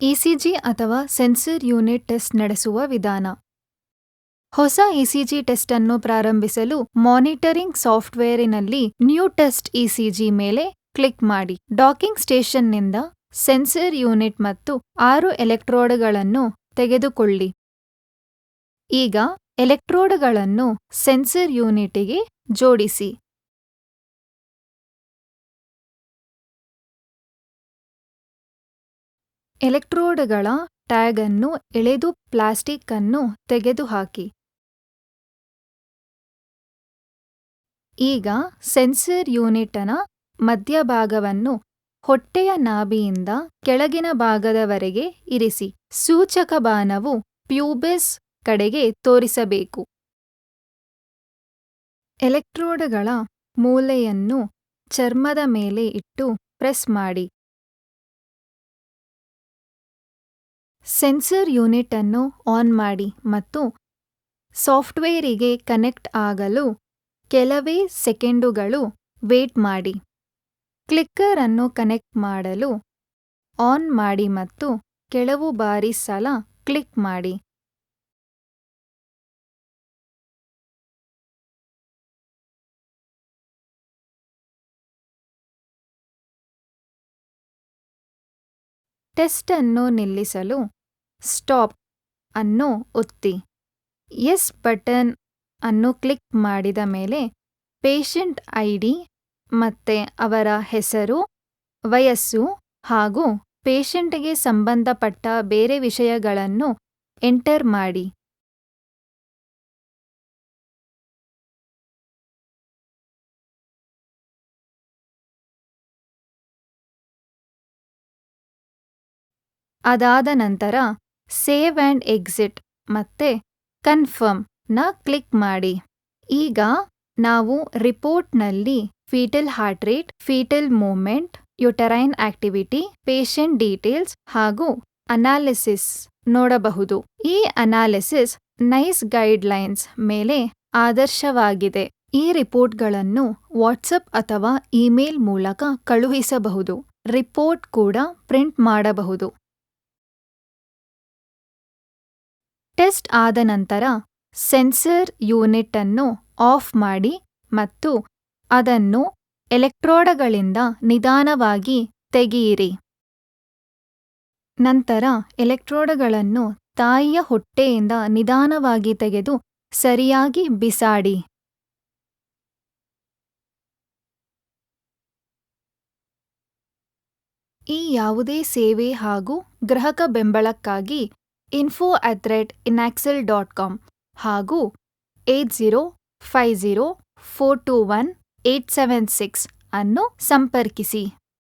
ECG ಅಥವಾ sensor unit test ನಡೆಸುವ ವಿಧಾನ. ಹೊಸ ಇಸಿಜಿ ಟೆಸ್ಟ್ ಅನ್ನು ಪ್ರಾರಂಭಿಸಲು ಮಾನಿಟರಿಂಗ್ ಸಾಫ್ಟ್ವೇರಿನಲ್ಲಿ ನ್ಯೂ ಟೆಸ್ಟ್ ಇಸಿಜಿ ಮೇಲೆ ಕ್ಲಿಕ್ ಮಾಡಿ. ಡಾಕಿಂಗ್ ಸ್ಟೇಷನ್ನಿಂದ ಸೆನ್ಸರ್ ಯೂನಿಟ್ ಮತ್ತು 6 ಎಲೆಕ್ಟ್ರೋಡ್ಗಳನ್ನು ತೆಗೆದುಕೊಳ್ಳಿ. ಈಗ ಎಲೆಕ್ಟ್ರೋಡ್ಗಳನ್ನು ಸೆನ್ಸರ್ ಯೂನಿಟ್ಗೆ ಜೋಡಿಸಿ. ಎಲೆಕ್ಟ್ರೋಡ್ಗಳ ಟ್ಯಾಗ್ ಅನ್ನು ಎಳೆದು ಪ್ಲಾಸ್ಟಿಕ್ ಅನ್ನು ತೆಗೆದುಹಾಕಿ. ಈಗ ಸೆನ್ಸರ್ ಯೂನಿಟ್ನ ಮಧ್ಯಭಾಗವನ್ನು ಹೊಟ್ಟೆಯ ನಾಭಿಯಿಂದ ಕೆಳಗಿನ ಭಾಗದವರೆಗೆ ಇರಿಸಿ. ಸೂಚಕ ಬಾಣವು ಪ್ಯೂಬಿಸ್ ಕಡೆಗೆ ತೋರಿಸಬೇಕು. ಎಲೆಕ್ಟ್ರೋಡ್ಗಳ ಮೂಲೆಯನ್ನು ಚರ್ಮದ ಮೇಲೆ ಇಟ್ಟು ಪ್ರೆಸ್ ಮಾಡಿ. ಸೆನ್ಸರ್ ಯೂನಿಟ್ ಅನ್ನು ಆನ್ ಮಾಡಿ ಮತ್ತು ಸಾಫ್ಟ್ವೇರಿಗೆ ಕನೆಕ್ಟ್ ಆಗಲು ಕೆಲವೇ ಸೆಕೆಂಡುಗಳು ವೇಟ್ ಮಾಡಿ. ಕ್ಲಿಕ್ಕರ್ ಅನ್ನು ಕನೆಕ್ಟ್ ಮಾಡಲು ಆನ್ ಮಾಡಿ ಮತ್ತು ಕೆಲವು ಬಾರಿ ಸಲ ಕ್ಲಿಕ್ ಮಾಡಿ. ಟೆಸ್ಟ್ ಅನ್ನು ನಿಲ್ಲಿಸಲು ಸ್ಟಾಪ್ ಅನ್ನು ಒತ್ತಿ. ಎಸ್ ಬಟನ್ ಅನ್ನು ಕ್ಲಿಕ್ ಮಾಡಿದ ಮೇಲೆ ಪೇಷಂಟ್ ಐಡಿ ಮತ್ತೆ ಅವರ ಹೆಸರು, ವಯಸ್ಸು ಹಾಗೂ ಪೇಷಂಟ್ಗೆ ಸಂಬಂಧಪಟ್ಟ ಬೇರೆ ವಿಷಯಗಳನ್ನು ಎಂಟರ್ ಮಾಡಿ. ಅದಾದ ನಂತರ ಸೇವ್ ಆ್ಯಂಡ್ ಎಕ್ಸಿಟ್ ಮತ್ತೆ ಕನ್ಫರ್ಮ್ ನ ಕ್ಲಿಕ್ ಮಾಡಿ. ಈಗ ನಾವು ರಿಪೋರ್ಟ್ನಲ್ಲಿ foetal heart rate, foetal movement, uterine activity, patient details ಹಾಗೂ ಅನಾಲಿಸಿಸ್ ನೋಡಬಹುದು. ಈ ಅನಾಲಿಸಿಸ್ ನೈಸ್ ಗೈಡ್ಲೈನ್ಸ್ ಮೇಲೆ ಆದರ್ಶವಾಗಿದೆ. ಈ ರಿಪೋರ್ಟ್ಗಳನ್ನು ವಾಟ್ಸಪ್ ಅಥವಾ ಇಮೇಲ್ ಮೂಲಕ ಕಳುಹಿಸಬಹುದು. ರಿಪೋರ್ಟ್ ಕೂಡ ಪ್ರಿಂಟ್ ಮಾಡಬಹುದು. ಟೆಸ್ಟ್ ಆದ ನಂತರ ಸೆನ್ಸರ್ ಯೂನಿಟ್ ಅನ್ನು ಆಫ್ ಮಾಡಿ ಮತ್ತು ಅದನ್ನು ಎಲೆಕ್ಟ್ರೋಡ್ಗಳಿಂದ ನಿಧಾನವಾಗಿ ತೆಗೆಯಿರಿ. ನಂತರ ಎಲೆಕ್ಟ್ರೋಡ್ಗಳನ್ನು ತಾಯಿಯ ಹೊಟ್ಟೆಯಿಂದ ನಿಧಾನವಾಗಿ ತೆಗೆದು ಸರಿಯಾಗಿ ಬಿಸಾಡಿ. ಈ ಯಾವುದೇ ಸೇವೆ ಹಾಗೂ ಗ್ರಾಹಕ ಬೆಂಬಲಕ್ಕಾಗಿ info@inaxle.com ಹಾಗೂ 8050421876 ಅನ್ನು ಸಂಪರ್ಕಿಸಿ.